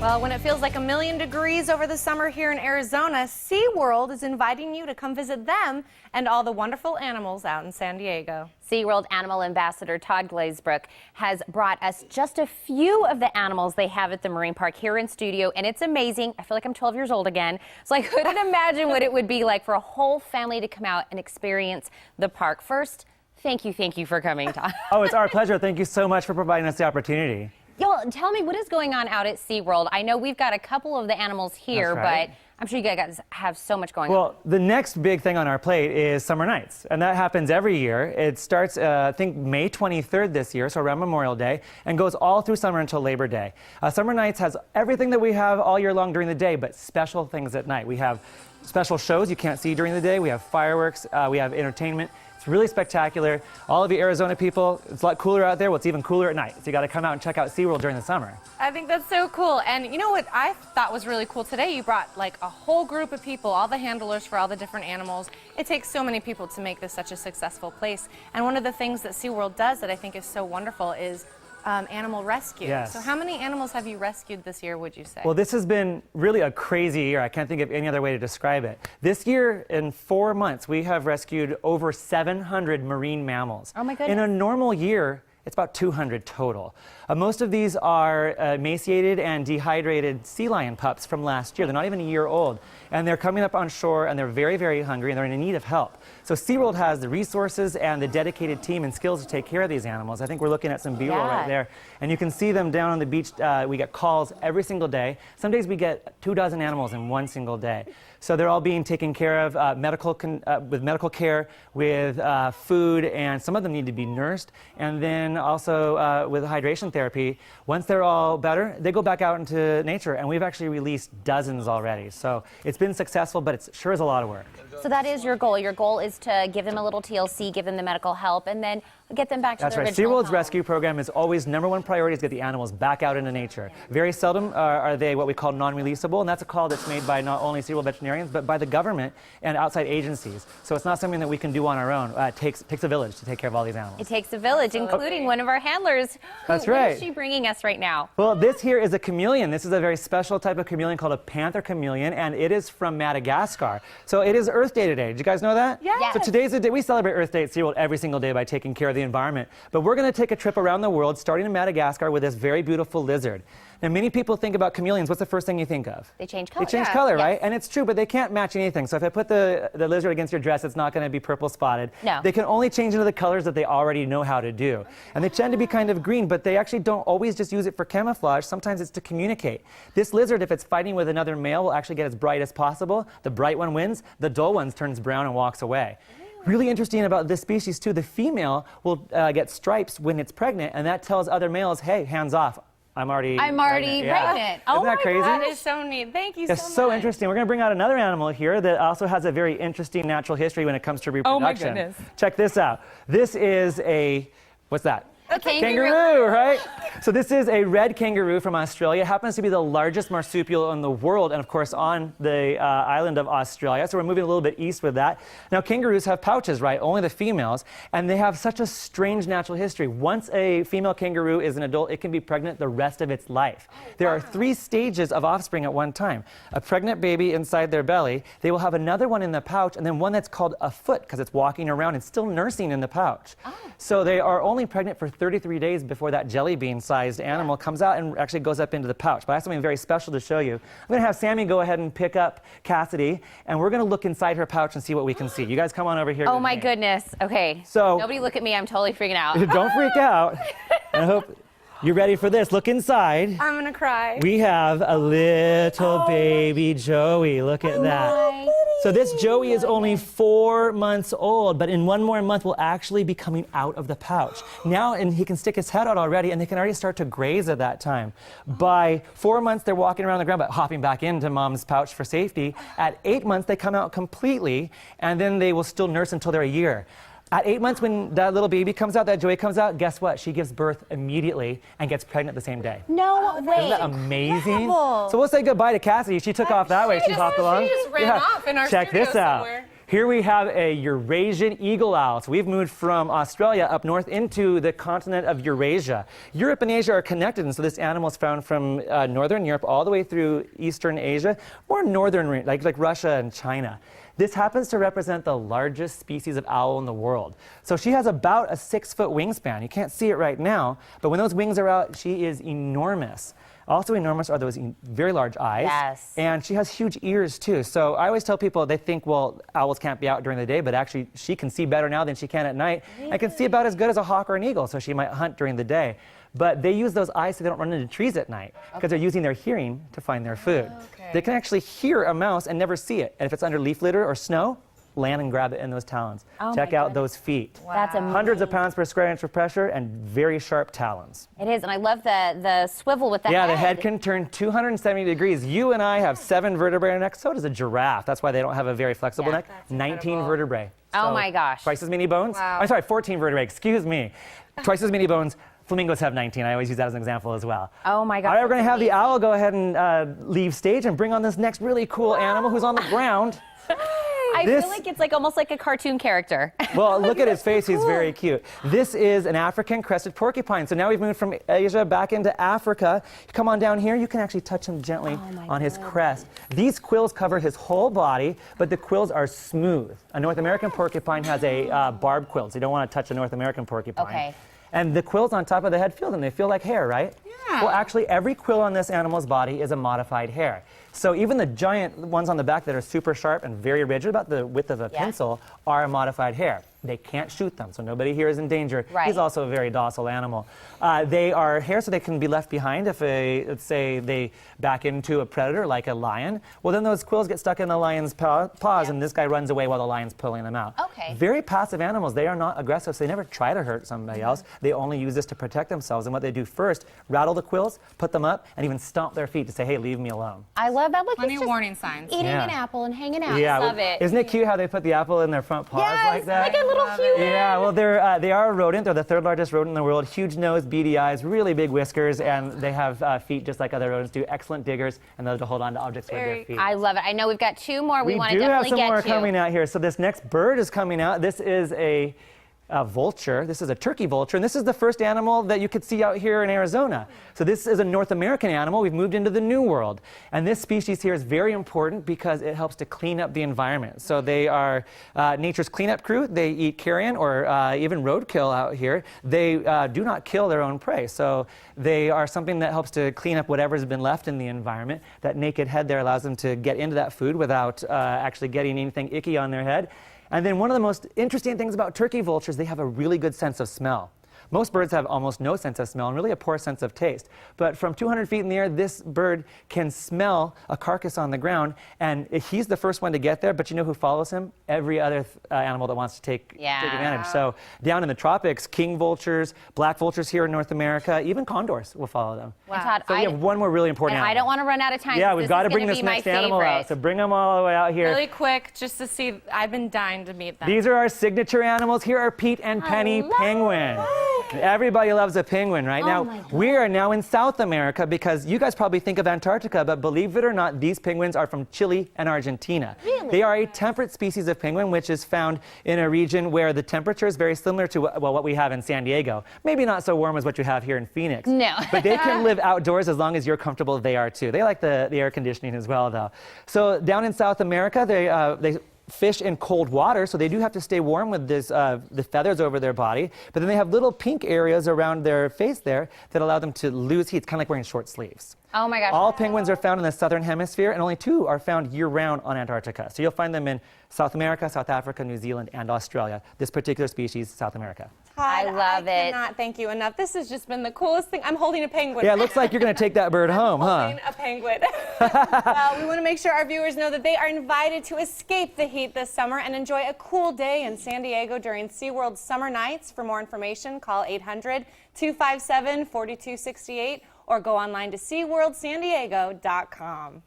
Well, when it feels like 1,000,000 degrees over the summer here in Arizona, Seaworld is inviting you to come visit them and all the wonderful animals out in San Diego. Seaworld Animal Ambassador Todd Glazebrook has brought us just a few of the animals they have at the Marine Park here in studio, and it's amazing. I feel like I'm 12 years old again, so I couldn't imagine what it would be like for a whole family to come out and experience the park. First, thank you for coming, Todd. Oh, it's our pleasure. Thank you so much for providing us the opportunity. Yo, tell me, what is going on out at Seaworld? I know we've got a couple of the animals here, right. but I'm sure you guys have so much going on. Well, the next big thing on our plate is Summer Nights, and that happens every year. It starts, I think, May 23rd this year, so around Memorial Day, and goes all through summer until Labor Day. Summer Nights has everything that we have all year long during the day, but special things at night. We have special shows you can't see during the day. We have fireworks. We have entertainment. It's really spectacular. All of you Arizona people, it's a lot cooler out there. Well, it's even cooler at night. So you got to come out and check out SeaWorld during the summer. I think that's so cool. And you know what I thought was really cool today? You brought like a whole group of people, all the handlers for all the different animals. It takes so many people to make this such a successful place. And one of the things that SeaWorld does that I think is so wonderful is animal rescue. Yes. So how many animals have you rescued this year, would you say? Well, this has been really a crazy year. I can't think of any other way to describe it. This year, in 4 months, we have rescued over 700 marine mammals. Oh my goodness. In a normal year, it's about 200 total. Most of these are emaciated and dehydrated sea lion pups from last year. They're not even a year old. And they're coming up on shore, and they're very, very hungry, and they're in need of help. So SeaWorld has the resources and the dedicated team and skills to take care of these animals. I think we're looking at some B-roll right there. And you can see them down on the beach. We get calls every single day. Some days we get 24 animals in one single day. So they're all being taken care of with medical care, with food, and some of them need to be nursed. And then also with hydration therapy. Once they're all better, they go back out into nature, and we've actually released dozens already. So it's been successful, but it sure is a lot of work. So that is your goal. Your goal is to give them a little TLC, give them the medical help, and then get them back to their original SeaWorld's home. rescue program is always #1 priority is get the animals back out into nature. Very seldom are they what we call non-releasable, and that's a call that's made by not only SeaWorld veterinarians, but by the government and outside agencies. So it's not something that we can do on our own. It takes a village to take care of all these animals. It takes a village, including one of our handlers. That's What right. is she bringing us right now? Well, this here is a chameleon. This is a very special type of chameleon called a Panther Chameleon, and it is from Madagascar. So it is Earth Day today. Did you guys know that? Yes. So today's the day. We celebrate Earth Day at SeaWorld every single day by taking care of the environment. But we're going to take a trip around the world, starting in Madagascar with this very beautiful lizard. Now, many people think about chameleons. What's the first thing you think of? They change color. They change color, right? And it's true, but they can't match anything. So if I put the lizard against your dress, it's not going to be purple spotted. No. They can only change into the colors that they already know how to do. And they tend to be kind of green, but they actually don't always just use it for camouflage. Sometimes it's to communicate. This lizard, if it's fighting with another male, will actually get as bright as possible. The bright one wins. The dull one turns brown and walks away. Really interesting about this species, too, the female will get stripes when it's pregnant, and that tells other males, hey, hands off. I'm already pregnant. Yeah. Oh Isn't that crazy? That is so neat. Thank you so much. It's so interesting. We're going to bring out another animal here that also has a very interesting natural history when it comes to reproduction. Oh, my goodness. Check this out. This is a, what's that? A Kangaroo, right? So this is a red kangaroo from Australia. It happens to be the largest marsupial in the world, and of course on the island of Australia. So we're moving a little bit east with that. Now kangaroos have pouches, right? Only the females, and they have such a strange natural history. Once a female kangaroo is an adult, it can be pregnant the rest of its life. There are 3 stages of offspring at one time. A pregnant baby inside their belly, they will have another one in the pouch, and then one that's called a foot because it's walking around and still nursing in the pouch. So they are only pregnant for 33 days before that jelly bean-sized animal comes out and actually goes up into the pouch. But I have something very special to show you. I'm going to have Sammy go ahead and pick up Cassidy, and we're going to look inside her pouch and see what we can see. You guys come on over here. Oh my goodness. Okay. So nobody look at me. I'm totally freaking out. don't freak out. I hope you're ready for this. Look inside. I'm going to cry. We have a little baby Joey. Look at that. So this Joey is only 4 months old, but in 1 more month will actually be coming out of the pouch. Now, and he can stick his head out already, and they can already start to graze at that time. By 4 months, they're walking around the ground, but hopping back into mom's pouch for safety. At 8 months, they come out completely, and then they will still nurse until they're a year. At 8 months, when that little baby comes out, that Joey comes out, guess what? She gives birth immediately and gets pregnant the same day. No way. Isn't that amazing? Incredible. So we'll say goodbye to Cassidy. She took off that way. She hopped along. She just ran off in our Check studio this out. somewhere. Here we have a Eurasian eagle owl. So we've moved from Australia up north into the continent of Eurasia. Europe and Asia are connected, and so this animal is found from northern Europe all the way through Eastern Asia, more northern, like Russia and China. This happens to represent the largest species of owl in the world. So she has about a 6-foot wingspan. You can't see it right now, but when those wings are out, she is enormous. Also enormous are those very large eyes. Yes. And she has huge ears too. So I always tell people, they think, well, owls can't be out during the day, but actually she can see better now than she can at night. Really? And can see about as good as a hawk or an eagle, so she might hunt during the day. But they use those eyes so they don't run into trees at night, because they're using their hearing to find their food. They can actually hear a mouse and never see it. And if it's under leaf litter or snow, land and grab it in those talons. Check out those feet. Wow. That's amazing. Hundreds of pounds per square inch of pressure and very sharp talons. It is, and I love the swivel with the head. Yeah, the head can turn 270 degrees. You and I have 7 vertebrae in our neck, so does a giraffe. That's why they don't have a very flexible neck. 19 vertebrae. Oh So my gosh. Twice as many bones? Wow. I'm sorry, 14 vertebrae, excuse me. Twice as many bones. Flamingos have 19. I always use that as an example as well. Oh my gosh. All right, we're going to have the owl go ahead and leave stage and bring on this next really cool animal who's on the ground. I feel like it's like almost like a cartoon character. Well, look at his face. He's very cute. This is an African crested porcupine. So now we've moved from Asia back into Africa. Come on down here. You can actually touch him gently on his crest. These quills cover his whole body, but the quills are smooth. A North American porcupine has a barbed quill, so you don't want to touch a North American porcupine. Okay. And the quills on top of the head feel them. They feel like hair, right? Yeah. Well, actually, every quill on this animal's body is a modified hair. So even the giant ones on the back that are super sharp and very rigid, about the width of a pencil, are a modified hair. They can't shoot them, so nobody here is in danger. Right. He's also a very docile animal. They are hair, so they can be left behind if, let's say, they back into a predator like a lion. Well, then those quills get stuck in the lion's paws, and this guy runs away while the lion's pulling them out. Okay. Very passive animals. They are not aggressive, so they never try to hurt somebody else. They only use this to protect themselves. And what they do first, rattle the quills, put them up, and even stomp their feet to say, hey, leave me alone. I love that. Look, Plenty he's of just warning signs. eating an apple and hanging out. Yeah, I love it. Isn't it cute how they put the apple in their front paws like that? Like a little human. Yeah, well, they are a rodent. They're the 3rd largest rodent in the world. Huge nose, beady eyes, really big whiskers, and they have feet just like other rodents do. Excellent diggers, and those to hold on to objects with their feet. I love it. I know we've got 2 more we want to do have definitely some get more to. coming out here. So this next bird is coming out. This is a vulture. This is a turkey vulture, and this is the first animal that you could see out here in Arizona. So this is a North American animal. We've moved into the New World, and this species here is very important because it helps to clean up the environment. So they are nature's cleanup crew. They eat carrion or even roadkill out here. They do not kill their own prey, so they are something that helps to clean up whatever's been left in the environment. That naked head there allows them to get into that food without actually getting anything icky on their head. And then one of the most interesting things about turkey vultures, they have a really good sense of smell. Most birds have almost no sense of smell and really a poor sense of taste. But from 200 feet in the air, this bird can smell a carcass on the ground, and he's the first one to get there, but you know who follows him? Every other animal that wants to take advantage. So down in the tropics, king vultures, black vultures here in North America, even condors will follow them. Wow. Todd, So we have one more really important and animal. I don't want to run out of time. Yeah, we've got to bring this next animal out. So bring them all the way out here. Really quick, just to see, I've been dying to meet them. These are our signature animals. Here are Pete and Penny penguin. Everybody loves a penguin, right? Now, we are now in South America because you guys probably think of Antarctica, but believe it or not, these penguins are from Chile and Argentina. Really? They are a temperate species of penguin, which is found in a region where the temperature is very similar to what we have in San Diego. Maybe not so warm as what you have here in Phoenix. No. But they can live outdoors as long as you're comfortable. They are too. They like the air conditioning as well, though. So down in South America, they fish in cold water, so they do have to stay warm with this, the feathers over their body. But then they have little pink areas around their face there that allow them to lose heat. It's kind of like wearing short sleeves. Oh my gosh. All penguins are found in the southern hemisphere, and only 2 are found year-round on Antarctica. So you'll find them in South America, South Africa, New Zealand, and Australia. This particular species, South America. I love it. I cannot thank you enough. This has just been the coolest thing. I'm holding a penguin. Yeah, it looks like you're going to take that bird home, huh? Holding a penguin. Well, we want to make sure our viewers know that they are invited to escape the heat this summer and enjoy a cool day in San Diego during Seaworld Summer Nights. For more information, call 800-257-4268 or go online to SeaWorldSanDiego.com.